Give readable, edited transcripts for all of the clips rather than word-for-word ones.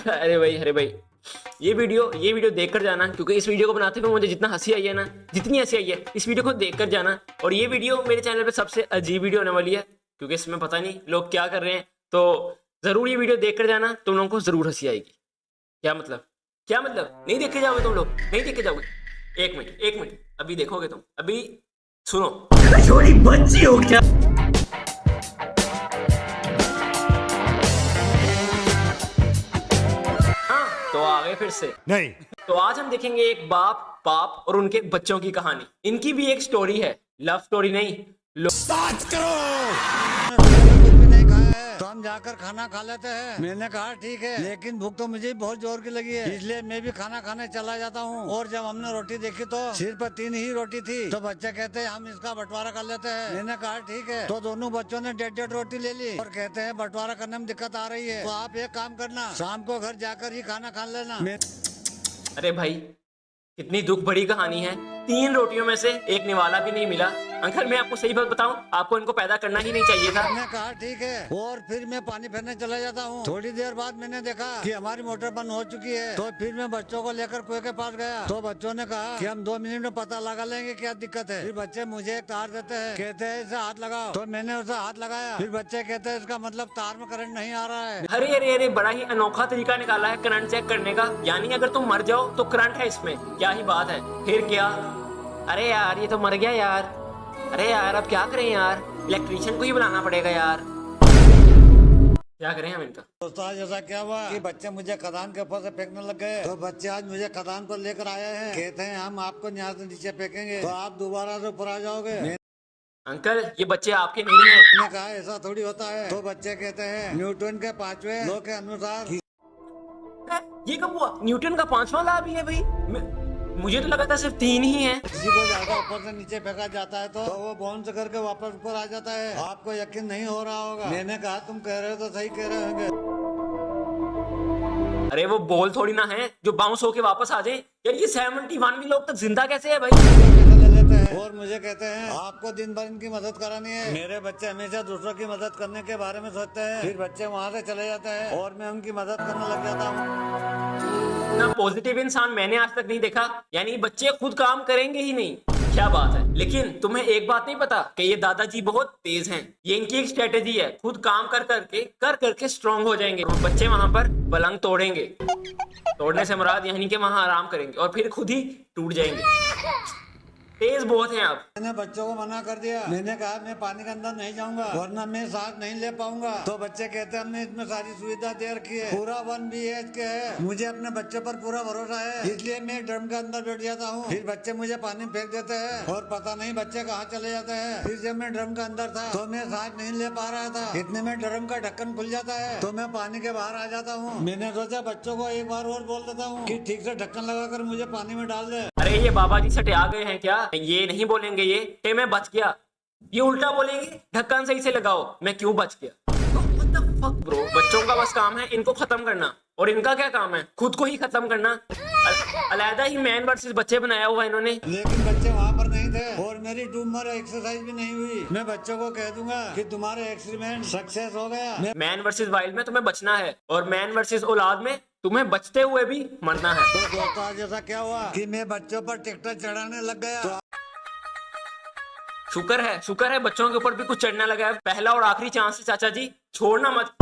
अरे भाई, ये वीडियो देखकर जाना, क्योंकि इस वीडियो को बनाते हुए मुझे जितना हंसी आई है ना, जितनी हंसी आई है, इस वीडियो को देखकर जाना। और ये वीडियो मेरे चैनल पे सबसे अजीब वीडियो होने वाली है, क्योंकि इसमें पता नहीं लोग क्या कर रहे हैं। तो जरूर ये वीडियो देखकर जाना, तुम लोगों को जरूर हंसी आएगी। क्या मतलब? क्या मतलब? नहीं देखे जाओगे तुम लोग? नहीं देखे जाओगे? एक मिनट, अभी देखोगे तुम, अभी सुनो। छोटी बच्ची हो क्या? हाँ, तो आ गए फिर से। नहीं। तो आज हम देखेंगे एक बाप और उनके बच्चों की कहानी। इनकी भी एक स्टोरी है, लव स्टोरी नहीं। बात करो। कुछ भी नहीं खाया है तो हम जाकर खाना खा लेते हैं। मैंने कहा ठीक है, लेकिन भूख तो मुझे भी बहुत जोर की लगी है, इसलिए मैं भी खाना खाने चला जाता हूँ। और जब हमने रोटी देखी तो सिर पर 3 ही रोटी थी। तो बच्चे कहते हैं हम इसका बंटवारा कर लेते हैं। मैंने कहा ठीक है। तो दोनों बच्चों ने 1.5 रोटी ले ली और कहते हैं बंटवारा करने में दिक्कत आ रही है, तो आप एक काम करना, शाम को घर जाकर ही खाना खा लेना। अरे भाई, कितनी दुख भरी कहानी है। 3 रोटियों में से एक निवाला भी नहीं मिला। अंकल मैं आपको सही बात बताऊं, आपको इनको पैदा करना ही नहीं चाहिए था। मैंने कहा ठीक है, और फिर मैं पानी फेरने चला जाता हूँ। थोड़ी देर बाद मैंने देखा कि हमारी मोटर बंद हो चुकी है। तो फिर मैं बच्चों को लेकर कुएं के पास गया। तो बच्चों ने कहा कि हम 2 मिनट में पता लगा लेंगे क्या दिक्कत है। फिर बच्चे मुझे एक तार देते हैं, कहते हैं इसे हाथ लगाओ। तो मैंने उसे हाथ लगाया। फिर बच्चे कहते हैं इसका मतलब तार में करंट नहीं आ रहा है। अरे, बड़ा ही अनोखा तरीका निकाला है करंट चेक करने का। यानी अगर तुम मर जाओ तो करंट है इसमें, क्या ही बात है। फिर क्या? अरे यार, ये तो मर गया यार। अरे यार, अब क्या करें यार, इलेक्ट्रीशियन को ही बुलाना पड़ेगा यार। क्या करें हम इनका? दोस्तों आज ऐसा क्या हुआ कि बच्चे मुझे खदान के ऊपर से फेंकने लग गए। तो बच्चे आज मुझे खदान पर लेकर आए हैं, कहते हैं हम आपको यहाँ से नीचे फेंकेंगे तो आप दोबारा से ऊपर आ जाओगे। अंकल ये बच्चे आपके नहीं हैं। मैंने कहा ऐसा थोड़ी होता है। तो बच्चे कहते हैं न्यूटन के 5वें लॉ के अनुसार। ये कब हुआ? न्यूटन का 5वां लॉ भी है भाई? मुझे तो लगा था सिर्फ 3 ही हैं। किसी को ज्यादा ऊपर से नीचे फेंका जाता है तो वो बाउंस करके वापस ऊपर आ जाता है। आपको यकीन नहीं हो रहा होगा। मैंने कहा तुम कह रहे हो तो सही कह रहे होंगे। अरे वो बॉल थोड़ी ना है जो बाउंस होके वापस आ जाए। यार ये 71 भी लोग तक जिंदा कैसे है भाई? ले लेते हैं और मुझे कहते हैं आपको दिन भर इनकी मदद करानी है। मेरे बच्चे हमेशा दूसरों की मदद करने के बारे में सोचते हैं। फिर बच्चे वहाँ से चले जाते हैं और मैं उनकी मदद करने लग जाता हूँ। इतना पॉजिटिव इंसान मैंने आज तक नहीं देखा। यानी बच्चे खुद काम करेंगे ही नहीं, क्या बात है। लेकिन तुम्हें एक बात नहीं पता कि ये दादाजी बहुत तेज हैं। ये इनकी एक स्ट्रेटेजी है, खुद काम कर करके स्ट्रांग हो जाएंगे। बच्चे वहां पर पलंग तोड़ेंगे, तोड़ने से मुराद यानी कि वहां आराम करेंगे और फिर खुद ही टूट जाएंगे। तेज बहुत हैं आप। मैंने बच्चों को मना कर दिया। मैंने कहा मैं पानी के अंदर नहीं जाऊंगा वरना मैं सांस नहीं ले पाऊंगा। तो बच्चे कहते हैं हमने इसमें सारी सुविधा दे रखी है, पूरा 1 BHK है, मुझे अपने बच्चे पर पूरा भरोसा है, इसलिए मैं ड्रम के अंदर बैठ जाता हूँ। फिर बच्चे मुझे पानी फेंक देते हैं और पता नहीं बच्चे कहाँ चले जाते हैं। फिर जब मैं ड्रम के अंदर था तो मैं सांस नहीं ले पा रहा था, इतने में ड्रम का ढक्कन खुल जाता है तो मैं पानी के बाहर आ जाता हूँ। मैंने सोचा बच्चों को एक बार और बोल देता हूँ कि ठीक से ढक्कन लगाकर मुझे पानी में डाल दे। अरे ये बाबा जी सटे आ गए हैं क्या? ये नहीं बोलेंगे ये कि मैं बच गया, ये उल्टा बोलेंगे ढक्कन सही से लगाओ, मैं क्यों बच गया। तो what the fuck bro? बच्चों का बस काम है इनको खत्म करना, और इनका क्या काम है? खुद को ही खत्म करना। अलहदा ही मैन वर्सेस बच्चे बनाया हुआ इन्होंने। लेकिन बच्चे वहाँ पर नहीं थे और मेरी डूमर एक्सरसाइज भी नहीं हुई। मैं बच्चों को कह दूंगा कि तुम्हारे एक्सपेरिमेंट सक्सेस हो गया। मैन वर्सेस वाइल्ड में तुम्हें बचना है और मैन वर्सेस औलाद में तुम्हें बचते हुए भी मरना है। तो दोस्तों आज ऐसा क्या हुआ कि मैं बच्चों पर ट्रैक्टर चढ़ाने लग गया। तो शुक्र है बच्चों के ऊपर भी कुछ चढ़ना लगा है। पहला और आखिरी चांस है चाचा जी, छोड़ना मत।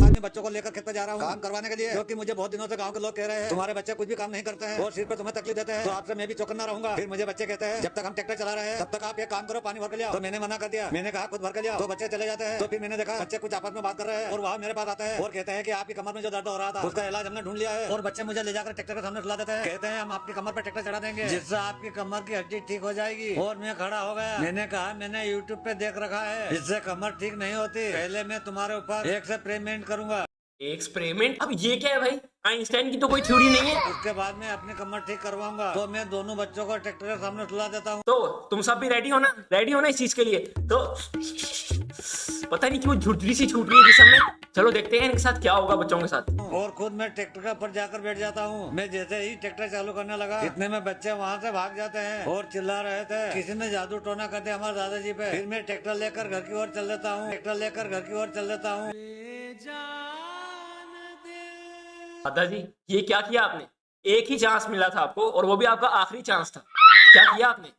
आज मैं बच्चों को लेकर खेत पर जा रहा हूँ काम करवाने के लिए, क्योंकि मुझे बहुत दिनों से गांव के लोग कह रहे हैं तुम्हारे बच्चे कुछ भी काम नहीं करते हैं और सिर पर तुम्हें तकलीफ देते हैं, तो आपसे मैं भी चौकन्ना रहूंगा। फिर मुझे बच्चे कहते हैं जब तक हम ट्रैक्टर चला रहे हैं तब तक आप एक काम करो पानी भर के लिया। तो मैंने मना कर दिया, मैंने कहा खुद भर के लिया। तो बच्चे चले जाते हैं। तो फिर मैंने देखा बच्चे कुछ आपस में बात कर रहे हैं और वहाँ मेरे पास आते हैं और कहते हैं कि आपकी कमर में जो दर्द हो रहा था उसका इलाज हमने ढूंढ लिया है। और बच्चे मुझे ले जाकर ट्रैक्टर के सामने सुला देते हैं, कहते हैं हम आपकी कमर पर ट्रैक्टर चढ़ा देंगे जिससे आपकी कमर की हड्डी ठीक हो जाएगी। और मैं खड़ा हो गया। मैंने कहा मैंने यूट्यूब पे देख रखा है इससे कमर ठीक नहीं होती, पहले मैं तुम्हारे ऊपर एक से एक्सपेरिमेंट करूंगा। एक्सपेरिमेंट? अब ये क्या है भाई? आइंस्टाइन की तो कोई थ्योरी नहीं है। उसके बाद मैं अपनी कमर ठीक करवाऊंगा। तो मैं दोनों बच्चों को ट्रैक्टर के सामने सुला देता हूँ। तो तुम सब भी रेडी होना इस चीज के लिए। तो पता नहीं क्यों झुर्री सी छूट रही है जिसम में। चलो देखते हैं इनके साथ क्या होगा, बच्चों के साथ। और खुद मैं ट्रैक्टर के ऊपर जाकर बैठ जाता हूँ। मैं जैसे ही ट्रैक्टर चालू करने लगा इतने में बच्चे वहाँ से भाग जाते हैं और चिल्ला रहे थे किसी ने जादू टोना करते हमारे दादाजी पे। फिर मैं ट्रैक्टर लेकर घर की ओर चल देता हूँ। दादाजी ये क्या किया आपने? एक ही चांस मिला था आपको और वो भी आपका आखिरी चांस था। क्या किया आपने?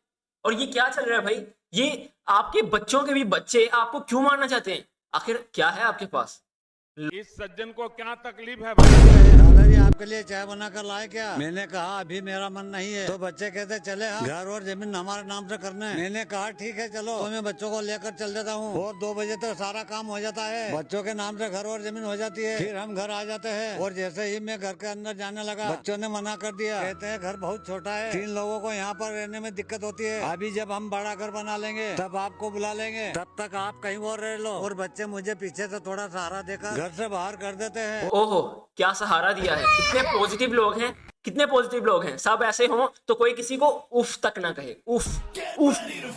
और ये क्या चल रहा है भाई? ये आपके बच्चों के भी बच्चे आपको क्यों मारना चाहते हैं? आखिर क्या है आपके पास? इस सज्जन को क्या तकलीफ है भाई? दादाजी आपके लिए चाय बना कर लाए क्या? मैंने कहा अभी मेरा मन नहीं है। तो बच्चे कहते चले हाँ घर और जमीन हमारे नाम से करने हैं। मैंने कहा ठीक है चलो, तो मैं बच्चों को लेकर चल देता हूँ और 2 बजे तक सारा काम हो जाता है। बच्चों के नाम से घर और जमीन हो जाती है, फिर हम घर आ जाते हैं। और जैसे ही मैं घर के अंदर जाने लगा, बच्चों ने मना कर दिया। कहते हैं घर बहुत छोटा है, 3 लोगों को यहाँ पर रहने में दिक्कत होती है। अभी जब हम बड़ा घर बना लेंगे तब आपको बुला लेंगे, तब तक आप कहीं और रह लो। और बच्चे मुझे पीछे से थोड़ा सहारा देकर घर से बाहर कर देते हैं। ओहो, क्या सहारा दिया है। कितने पॉजिटिव लोग हैं, कितने पॉजिटिव लोग हैं। सब ऐसे हों तो कोई किसी को उफ तक ना कहे, उफ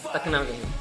तक ना कहे,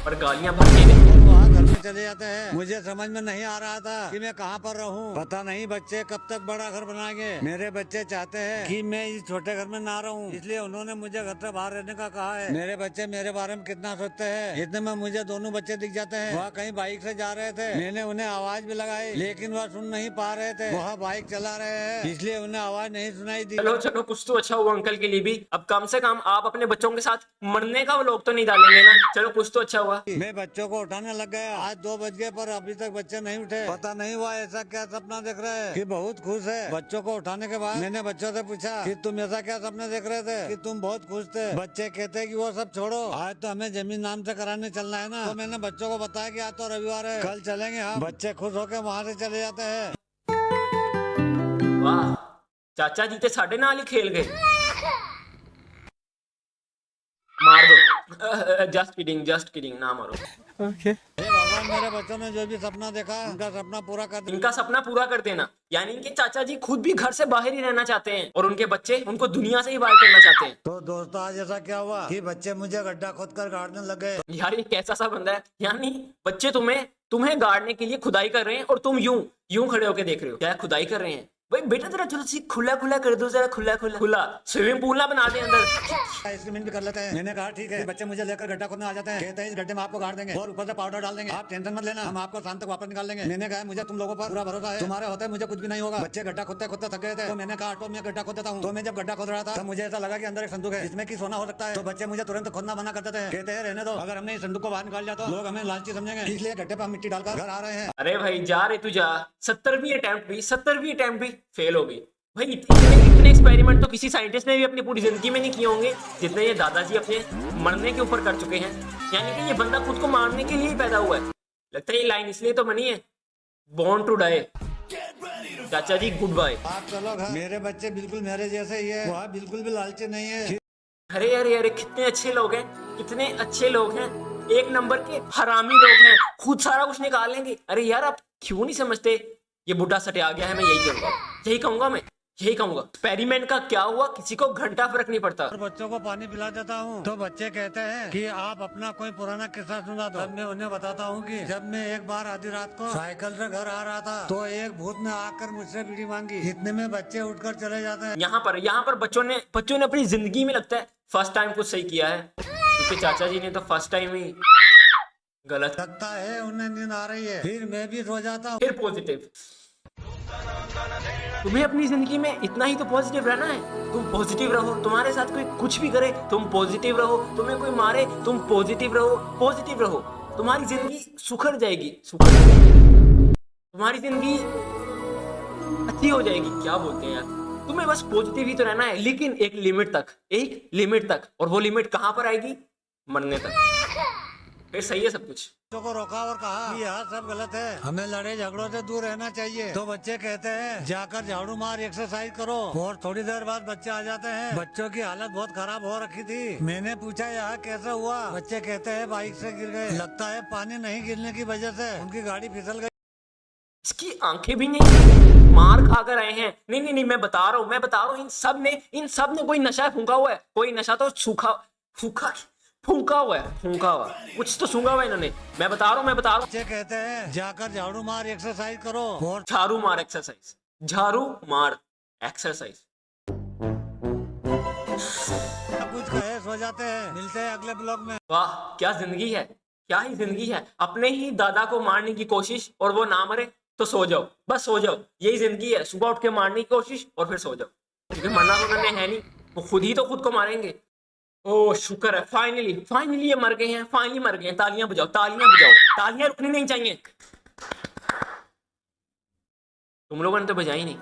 पर गालियां भर के दे। वहाँ घर में चले जाते हैं। मुझे समझ में नहीं आ रहा था कि मैं कहाँ पर रहूँ। पता नहीं बच्चे कब तक बड़ा घर बनाएंगे। मेरे बच्चे चाहते हैं कि मैं इस छोटे घर में ना रहूँ, इसलिए उन्होंने मुझे घर से बाहर रहने का कहा है। मेरे बच्चे मेरे बारे में कितना सोचते हैं। इतने में मुझे दोनों बच्चे दिख जाते हैं। वह कहीं बाइक से जा रहे थे। मैंने उन्हें आवाज भी लगाई, लेकिन वह सुन नहीं पा रहे थे। वह बाइक चला रहे हैं, इसलिए उन्हें आवाज नहीं सुनाई दी। चलो चलो, कुछ तो अच्छा हुआ अंकल के लिए भी। अब कम से कम आप अपने बच्चों के साथ मरने का लोग तो नहीं डालेंगे ना। चलो कुछ तो अच्छा हुआ। मैं बच्चों को उठाने लग गया। आज 2 बज गए पर अभी तक बच्चे नहीं उठे। पता नहीं हुआ ऐसा क्या सपना देख रहे हैं कि बहुत खुश है। बच्चों को उठाने के बाद मैंने बच्चों से पूछा कि तुम ऐसा क्या सपने देख रहे थे कि तुम बहुत खुश थे। बच्चे कहते हैं कि वो सब छोड़ो, आज तो हमें जमीन नाम से कराने चलना है ना। तो मैंने बच्चों को बताया कि आज तो रविवार है, कल चलेंगे हम। बच्चे खुश होकर वहाँ से चले जाते हैं। वाह, चाचा जी ते साढ़े नाल ही खेल गए। मार दो। जस्ट किडिंग, ना मारो। हे भगवान, मेरे बच्चों ने जो भी सपना देखा उनका सपना पूरा कर दे। इनका सपना पूरा कर देना। यानी कि चाचा जी खुद भी घर से बाहर ही रहना चाहते हैं और उनके बच्चे उनको दुनिया से ही बाहर करना चाहते हैं। तो दोस्तों आज ऐसा क्या हुआ कि बच्चे मुझे गड्ढा खोद कर गाड़ने लग गए। यार ये कैसा सा बंदा है। यानी बच्चे तुम्हें गाड़ने के लिए खुदाई कर रहे हैं और तुम यूं खड़े होके देख रहे हो। क्या खुदाई कर रहे हैं? भाई बेटा जरा थोड़ा सी खुला कर दो, जरा खुला स्विमिंग पूल ना बना दे अंदर। आइसक्रीम भी कर लेते हैं। मैंने कहा ठीक है। बच्चे मुझे लेकर गड्ढा खोदने आ जाते हैं। कहते हैं इस गड्ढे में आपको गाड़ देंगे और ऊपर से पाउडर डाल देंगे। आप टेंशन मत लेना, हम आपको शाम तक वापस निकाल लेंगे। मैंने कहा मुझे तुम लोगों पर पूरा भरोसा है, तुम्हारे होते मुझे कुछ भी नहीं होगा। बच्चे गड्ढा खोदते खोदते थक गए थे, तो मैंने कहा ऑटो में गड्ढा खोद देता हूँ। तो मैं जब गड्ढा खोद रहा था तब मुझे ऐसा लगा कि अंदर एक संदूक है जिसमें कि सोना हो सकता है। तो बच्चे मुझे तुरंत खोदना मना कर देते हैं, कहते हैं रहने दो, अगर हमने इस संदूक को बाहर निकाल लिया तो लोग हमें लालची समझेंगे, इसलिए गड्ढे पर हम मिट्टी डालकर घर आ रहे हैं। अरे भाई जा रे तू जा। 70वीं अटेम्प्ट भी फेल हो गई। भाई इतने एक्सपेरिमेंट तो किसी साइंटिस्ट ने भी अपनी पूरी जिंदगी में नहीं किए होंगे जितने ये दादाजी अपने मरने के ऊपर कर चुके हैं। यानी कि ये बंदा खुद को मारने के लिए ही पैदा हुआ है। लगता है ये लाइन इसलिए तो बनी है, बॉर्न टू डाई। चाचा जी गुड बाय। आप चलो घर। मेरे बच्चे बिल्कुल मेरे जैसे ही है, वह बिल्कुल भी लालची नहीं है। अरे कितने अच्छे लोग हैं, कितने अच्छे लोग हैं। एक नंबर के हरामी लोग हैं, खुद सारा कुछ निकाल लेंगे। अरे यार आप क्यों नहीं समझते? ये बुढ़ा सटे आ गया है। मैं यही कहूंगा एक्सपेरिमेंट का क्या हुआ किसी को घंटा फर्क नहीं पड़ता। और बच्चों को पानी पिला देता हूँ तो बच्चे कहते हैं कि आप अपना कोई पुराना किस्सा सुना दो। तब मैं उन्हें बताता हूँ कि जब मैं एक बार आधी रात को साइकिल से घर आ रहा था तो एक भूत ने आकर मुझसे बीड़ी मांगी। इतने में बच्चे उठकर चले जाते हैं। यहाँ पर बच्चों ने अपनी जिंदगी में लगता है फर्स्ट टाइम कुछ सही किया है, क्योंकि चाचा जी ने तो फर्स्ट टाइम ही गलत। लगता है उन्हें नींद आ रही है, फिर मैं भी सो जाता हूँ। फिर पॉजिटिव। तुम्हें अपनी जिंदगी में इतना ही तो पॉजिटिव रहना है। तुम पॉजिटिव रहो, तुम्हारे साथ कोई कुछ भी करे तुम पॉजिटिव रहो, तुम्हें कोई मारे तुम पॉजिटिव रहो। तुम्हारी जिंदगी सुखड़ जाएगी, तुम्हारी जिंदगी अच्छी हो जाएगी। क्या बोलते हैं यार, तुम्हें बस पॉजिटिव ही तो रहना है, लेकिन एक लिमिट तक। और वो लिमिट कहां पर आएगी? मरने तक। फिर सही है सब कुछ। बच्चों को रोका और कहा कि यहाँ सब गलत है, हमें लड़ाई झगड़ों से दूर रहना चाहिए। तो बच्चे कहते हैं जाकर झाड़ू मार एक्सरसाइज करो। और थोड़ी देर बाद बच्चे आ जाते हैं। बच्चों की हालत बहुत खराब हो रखी थी। मैंने पूछा यहाँ कैसा हुआ? बच्चे कहते हैं बाइक से गिर गए, लगता है पानी नहीं गिरने की वजह से उनकी गाड़ी फिसल गई। इसकी आंखें भी नहीं, मार खाकर आए हैं। नहीं, मैं बता रहा हूँ इन सब ने कोई नशा फूंका हुआ है। कोई नशा तो फूंका हुआ है, कुछ तो सूंघा हुआ है इन्होंने। मैं बता रहा हूँ। बच्चे कहते हैं जाकर झाड़ू मार एक्सरसाइज करो। और झाड़ू मार एक्सरसाइज। कुछ कहे सो जाते हैं। मिलते हैं अगले ब्लॉग में। वाह क्या जिंदगी है। क्या ही जिंदगी है, अपने ही दादा को मारने की कोशिश और वो ना मरे तो सो जाओ, बस सो जाओ, यही जिंदगी है। सुबह उठ के मारने की कोशिश और फिर सो जाओ, क्योंकि मरना तो उन्होंने है नहीं, वो खुद ही तो खुद को मारेंगे। ओ शुक्र है, फाइनली फाइनली ये मर गए हैं, फाइनली मर गए हैं। तालियां बजाओ, तालियां बजाओ, तालियां रुकनी नहीं चाहिए। तुम लोगों ने तो बजाई नहीं,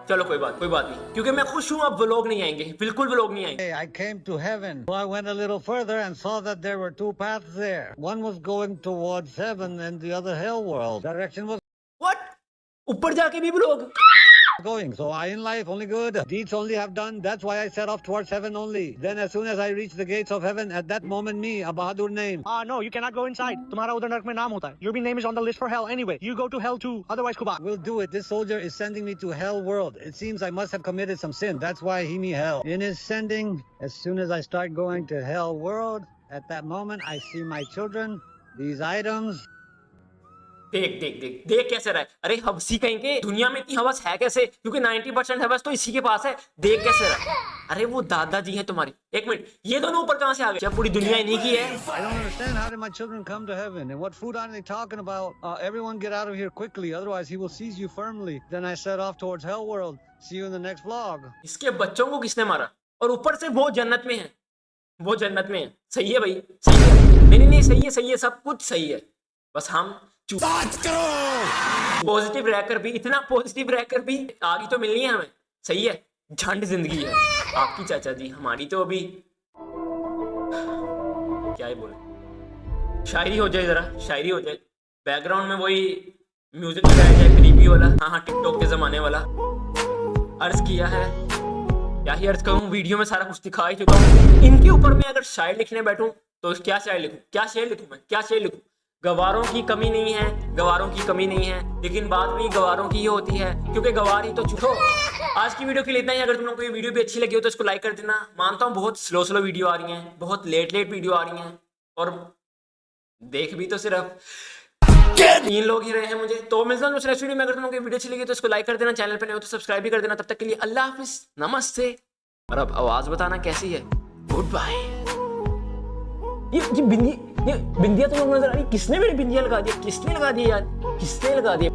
चलो कोई बात नहीं, क्योंकि मैं खुश हूं। अब व्लॉग नहीं आएंगे, बिल्कुल व्लॉग नहीं आएंगे। I came to heaven. So I went a little further and saw that there were two paths there. One was going towards heaven and the other hell world. Direction was what, ऊपर जाके भी vlog? going. So I in life only good deeds only have done. That's why I set off towards heaven only. Then as soon as I reached the gates of heaven, at that moment me, a Bahadur name. No, you cannot go inside. तुम्हारा उधर नरक में नाम होता है. Your name is on the list for hell anyway. You go to hell too. Otherwise, Kuba. We'll do it. This soldier is sending me to hell world. It seems I must have committed some sin. That's why he me hell. In his sending, as soon as I start going to hell world, at that moment I see my children, these items. देख देख देख देख कैसे रहा है। अरे हवसी कहीं के, दुनिया में इतनी हवस है कैसे? क्योंकि 90% हवस तो इसी के पास है। देख कैसे रहा है। अरे वो दादाजी हैं तुम्हारे। एक मिनट, ये दोनों ऊपर कहाँ से आ गए? जब पूरी दुनिया इन्हीं की है। I don't understand. How did my children come to heaven? And what food are they talking about? Everyone get out of here quickly, otherwise he will seize you firmly. Then I set off towards hell world. See you in the next vlog. इसके बच्चों को किसने मारा? और ऊपर से वो जन्नत में है, वो जन्नत में है। सही है भाई, सही है। नहीं सही है, सब कुछ सही है। बस हम पॉजिटिव रहकर भी, इतना पॉजिटिव रहकर भी आगे तो मिलनी है हमें। सही है, झंड जिंदगी है आपकी चाचा जी, हमारी तो अभी क्या ही बोले। शायरी हो जाए, जरा शायरी हो जाए। बैकग्राउंड में वही म्यूजिक लगाया जाए, क्रीपी वाला। हाँ टिकटॉक के जमाने वाला। अर्ज किया है, क्या ही अर्ज करूं, वीडियो में सारा कुछ दिखा ही चुका हूं। इनके ऊपर मैं अगर शायर लिखने बैठूं तो क्या शायर लिखूं, क्या शेर लिखूं? गवारों की कमी नहीं है, लेकिन बात भी गवारों की ही होती है, क्योंकि गवार ही तो छूटो। आज की वीडियो के लिए इतना ही। अगर तुम लोगों को ये वीडियो भी अच्छी लगी हो तो इसको लाइक कर देना। मानता हूँ बहुत स्लो वीडियो आ रही हैं, बहुत लेट वीडियो आ रही हैं, और देख भी तो सिर्फ 3 लोग ही रहे हैं मुझे। तो मिलता हूँ दूसरे वीडियो में। अगर तुम लोगों को वीडियो अच्छी लगी तो इसको लाइक कर देना, चैनल पर नहीं हो तो सब्सक्राइब भी कर देना। तब तक के लिए अल्लाह हाफिज, नमस्ते। और अब आवाज बताना कैसी है। Good bye. ये बिंदिया तो लोग नजर आ रही। किसने मेरी बिंदिया लगा दी? किसने लगा दी यार? किसने लगा दी?